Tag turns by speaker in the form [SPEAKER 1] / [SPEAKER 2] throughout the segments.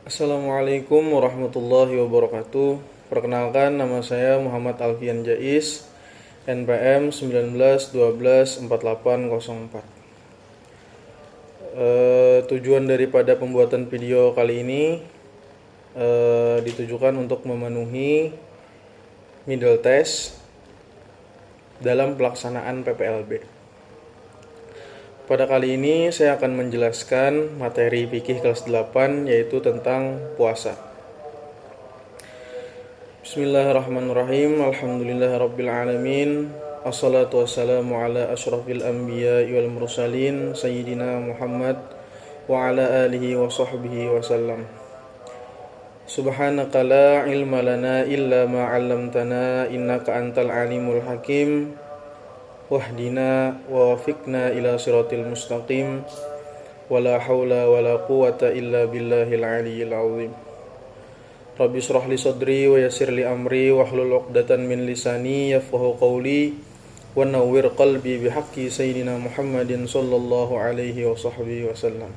[SPEAKER 1] Assalamualaikum warahmatullahi wabarakatuh. Perkenalkan, nama saya Muhammad Alfian Jais, NPM 1912-4804. Tujuan daripada pembuatan video kali ini ditujukan untuk memenuhi middle test dalam pelaksanaan PPLB. Pada kali ini saya akan menjelaskan materi fikih kelas 8, yaitu tentang puasa. Bismillahirrahmanirrahim. Alhamdulillahirabbil alamin. Assalatu wassalamu ala asyrafil anbiya'i wal mursalin sayyidina Muhammad wa ala alihi wa sahbihi wasallam. Subhanaka la ilma lana illa ma 'allamtana innaka antal alimul hakim. Wahdina wa wafiqna ila siratil mustaqim. Wala hawla wala quwata illa billahil aliyyil azim. Rabbi shrah li sadri wa yassir li amri wahlul 'uqdatan min lisani yafqahu qawli wa nawwir qalbi bihaqqi sayyidina Muhammadin sallallahu alaihi wa sahbihi wasallam.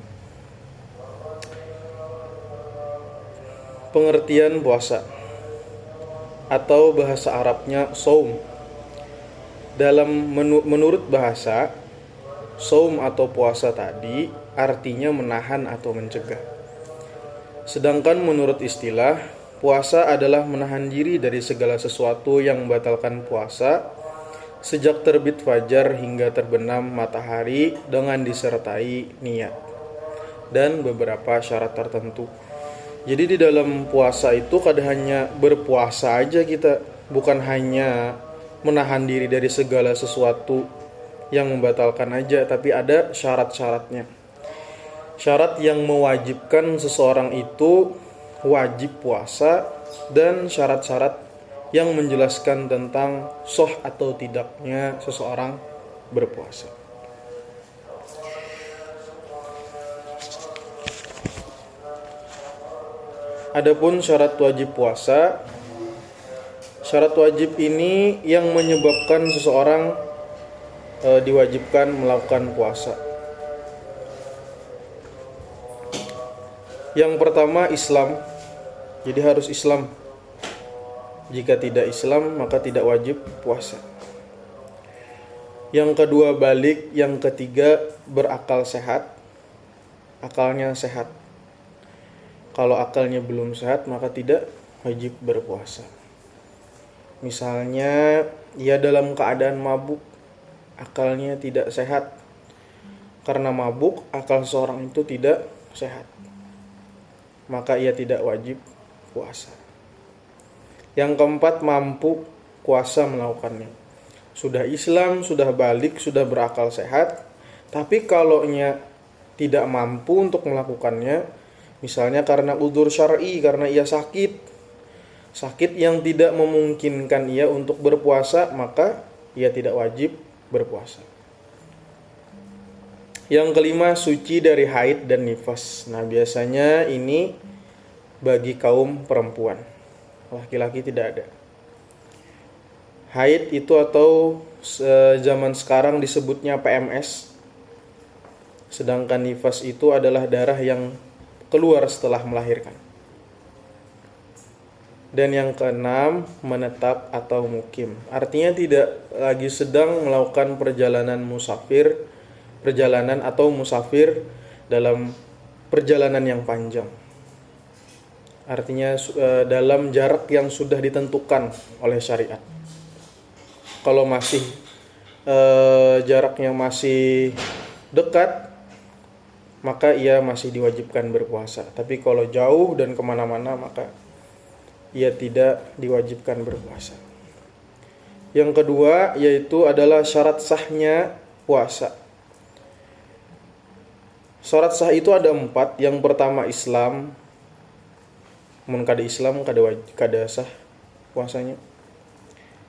[SPEAKER 1] Pengertian puasa atau bahasa Arabnya shaum. Menurut bahasa, shaum atau puasa tadi artinya menahan atau mencegah. Sedangkan menurut istilah, puasa adalah menahan diri dari segala sesuatu yang membatalkan puasa sejak terbit fajar hingga terbenam matahari dengan disertai niat dan beberapa syarat tertentu. Jadi di dalam puasa itu kadang hanya berpuasa aja kita, bukan hanya menahan diri dari segala sesuatu yang membatalkan aja, tapi ada syarat-syaratnya. Syarat yang mewajibkan seseorang itu wajib puasa, dan syarat-syarat yang menjelaskan tentang sah atau tidaknya seseorang berpuasa. Adapun syarat wajib puasa, syarat wajib ini yang menyebabkan seseorang diwajibkan melakukan puasa. Yang pertama, Islam. Jadi harus Islam. Jika tidak Islam, maka tidak wajib puasa. Yang kedua, balik. Yang ketiga, berakal sehat. Akalnya sehat. Kalau akalnya belum sehat, maka tidak wajib berpuasa. Misalnya, ia dalam keadaan mabuk, akalnya tidak sehat. Karena mabuk, akal seorang itu tidak sehat, maka ia tidak wajib puasa. Yang keempat, mampu kuasa melakukannya. Sudah Islam, sudah balik, sudah berakal sehat, tapi kalaunya tidak mampu untuk melakukannya, misalnya karena udzur syar'i, karena ia sakit yang tidak memungkinkan ia untuk berpuasa, maka ia tidak wajib berpuasa. Yang kelima, suci dari haid dan nifas. Nah, biasanya ini bagi kaum perempuan, laki-laki tidak ada. Haid itu atau zaman sekarang disebutnya PMS, sedangkan nifas itu adalah darah yang keluar setelah melahirkan. Dan yang keenam, menetap atau mukim. Artinya tidak lagi sedang melakukan perjalanan musafir dalam perjalanan yang panjang. Artinya dalam jarak yang sudah ditentukan oleh syariat. Kalau masih jaraknya masih dekat, maka ia masih diwajibkan berpuasa. Tapi kalau jauh dan kemana-mana, maka ia tidak diwajibkan berpuasa. Yang kedua, yaitu adalah syarat sahnya puasa. Syarat sah itu ada 4. Yang pertama, Islam. Mun kada Islam kada sah puasanya.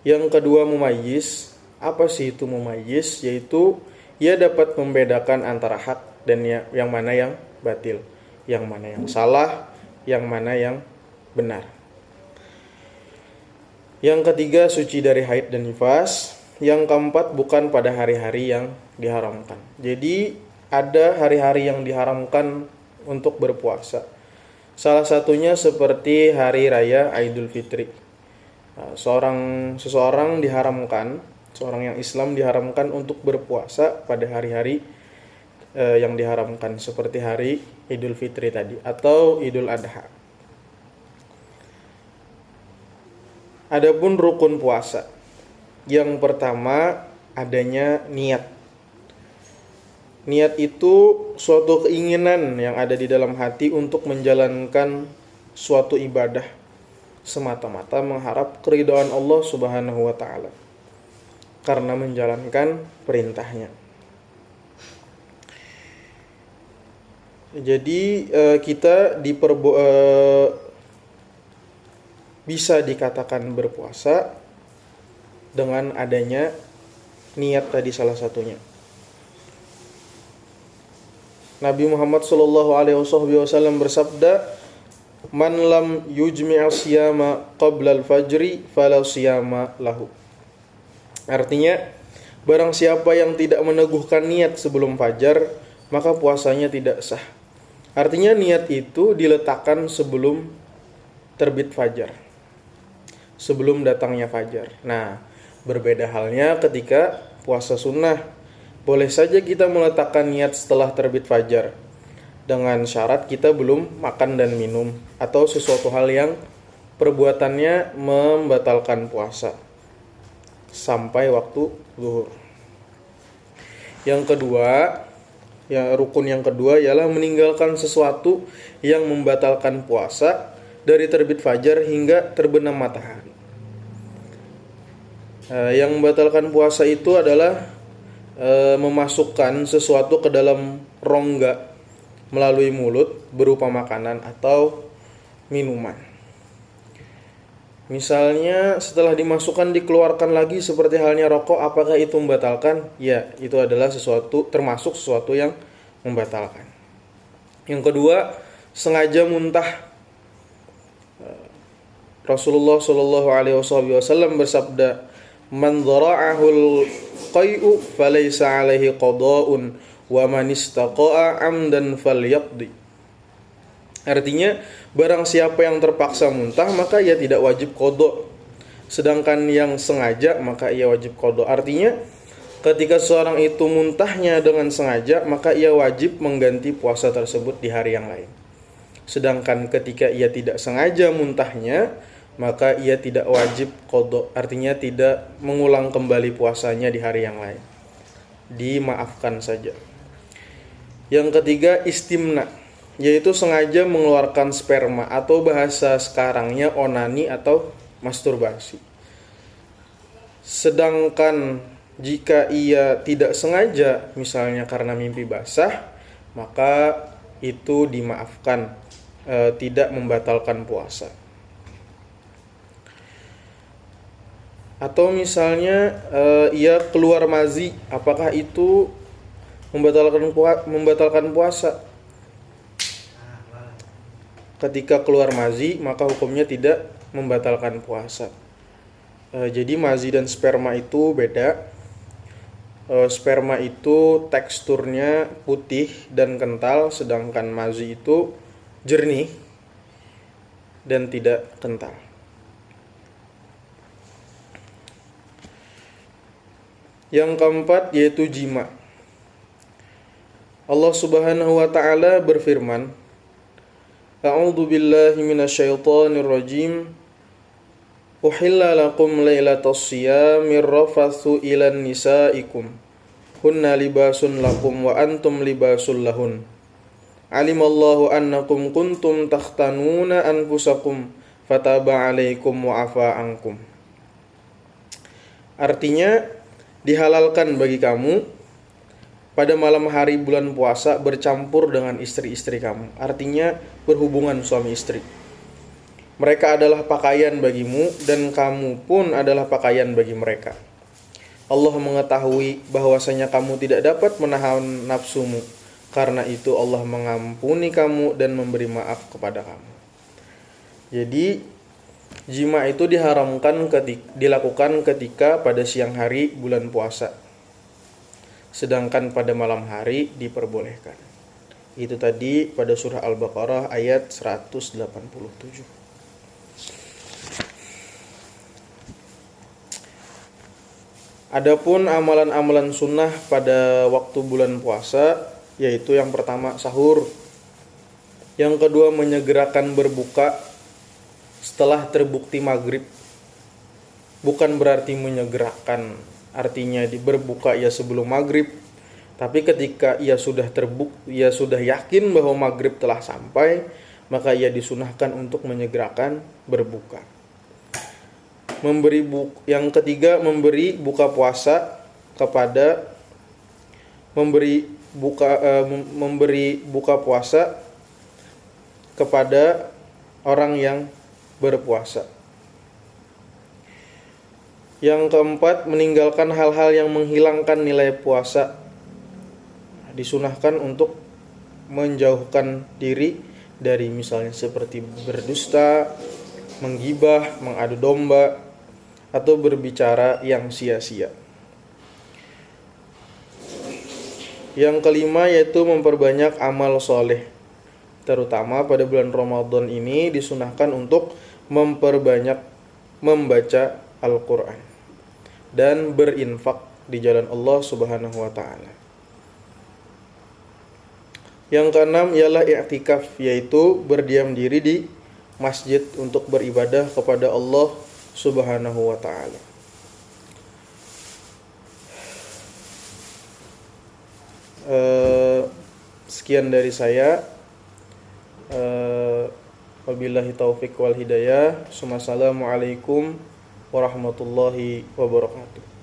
[SPEAKER 1] Yang kedua, mumayyiz. Apa sih itu mumayyiz? Yaitu ia dapat membedakan antara hak dan yang mana yang batil, yang mana yang salah, yang mana yang benar. Yang ketiga, suci dari haid dan nifas. Yang keempat, bukan pada hari-hari yang diharamkan. Jadi ada hari-hari yang diharamkan untuk berpuasa. Salah satunya seperti hari raya Idul Fitri. Nah, seseorang diharamkan, seorang yang Islam diharamkan untuk berpuasa pada hari-hari yang diharamkan seperti hari Idul Fitri tadi atau Idul Adha. Adapun rukun puasa, yang pertama adanya niat. Niat itu suatu keinginan yang ada di dalam hati untuk menjalankan suatu ibadah semata-mata mengharap keridhaan Allah Subhanahu wa taala karena menjalankan perintahnya. Jadi kita bisa dikatakan berpuasa dengan adanya niat tadi salah satunya. Nabi Muhammad SAW bersabda, "Man lam yujmi'a siyama qabla al-fajri fala siyama lahu." Artinya, barang siapa yang tidak meneguhkan niat sebelum fajar, maka puasanya tidak sah. Artinya niat itu diletakkan sebelum terbit fajar, sebelum datangnya fajar. Nah, berbeda halnya ketika puasa sunnah. Boleh saja kita meletakkan niat setelah terbit fajar, dengan syarat kita belum makan dan minum atau sesuatu hal yang perbuatannya membatalkan puasa sampai waktu zuhur. Yang kedua, rukun yang kedua ialah meninggalkan sesuatu yang membatalkan puasa dari terbit fajar hingga terbenam matahari. Yang membatalkan puasa itu adalah memasukkan sesuatu ke dalam rongga melalui mulut berupa makanan atau minuman. Misalnya setelah dimasukkan dikeluarkan lagi seperti halnya rokok, apakah itu membatalkan? Ya, itu adalah termasuk sesuatu yang membatalkan. Yang kedua, sengaja muntah. Rasulullah SAW bersabda, "Man dhara'ahul qai'u falaysa 'alaihi qada'un wa man istaqa'a 'amdan falyaqdi." Artinya, barang siapa yang terpaksa muntah maka ia tidak wajib qada. Sedangkan yang sengaja maka ia wajib qada. Artinya, ketika seorang itu muntahnya dengan sengaja, maka ia wajib mengganti puasa tersebut di hari yang lain. Sedangkan ketika ia tidak sengaja muntahnya, maka ia tidak wajib qada, artinya tidak mengulang kembali puasanya di hari yang lain. Dimaafkan saja. Yang ketiga, istimna, yaitu sengaja mengeluarkan sperma atau bahasa sekarangnya onani atau masturbasi. Sedangkan jika ia tidak sengaja, misalnya karena mimpi basah, maka itu dimaafkan, tidak membatalkan puasa. Atau misalnya ia keluar mazi, apakah itu membatalkan puasa? Ketika keluar mazi, maka hukumnya tidak membatalkan puasa. Jadi mazi dan sperma itu beda. Sperma itu teksturnya putih dan kental, sedangkan mazi itu jernih dan tidak kental. Yang keempat yaitu jima. Allah Subhanahu wa taala berfirman, "A'udzu billahi minasyaitonir rajim. Uhilla lakum lailatas siyamir rafathu ilan nisaikum. Hunna libasun lakum wa antum libasul lahun. Alimallahu annakum kuntum takhtanuna anfusakum fataba 'alaikum wa 'afa ankum." Artinya, dihalalkan bagi kamu pada malam hari bulan puasa bercampur dengan istri-istri kamu. Artinya berhubungan suami istri. Mereka adalah pakaian bagimu dan kamu pun adalah pakaian bagi mereka. Allah mengetahui bahwasanya kamu tidak dapat menahan nafsumu. Karena itu Allah mengampuni kamu dan memberi maaf kepada kamu. Jadi jima itu diharamkan dilakukan ketika pada siang hari bulan puasa. Sedangkan pada malam hari diperbolehkan. Itu tadi pada surah Al-Baqarah ayat 187. Adapun amalan-amalan sunnah pada waktu bulan puasa, yaitu yang pertama sahur, yang kedua menyegerakan berbuka setelah terbukti maghrib. Bukan berarti menyegerakan artinya berbuka ya sebelum maghrib, tapi ketika ia sudah yakin bahwa maghrib telah sampai, maka ia disunahkan untuk menyegerakan berbuka. Yang ketiga, memberi buka puasa kepada memberi buka puasa kepada orang yang berpuasa. Yang keempat, meninggalkan hal-hal yang menghilangkan nilai puasa. Disunahkan untuk menjauhkan diri dari misalnya seperti berdusta, menggibah, mengadu domba, atau berbicara yang sia-sia. Yang kelima yaitu memperbanyak amal soleh. Terutama pada bulan Ramadan ini disunahkan untuk memperbanyak membaca Al-Quran dan berinfak di jalan Allah Subhanahu wa ta'ala. Yang keenam ialah i'tikaf, yaitu berdiam diri di masjid untuk beribadah kepada Allah Subhanahu wa ta'ala. Sekian dari saya. Wabillahi taufiq wal hidayah. Assalamualaikum warahmatullahi wabarakatuh.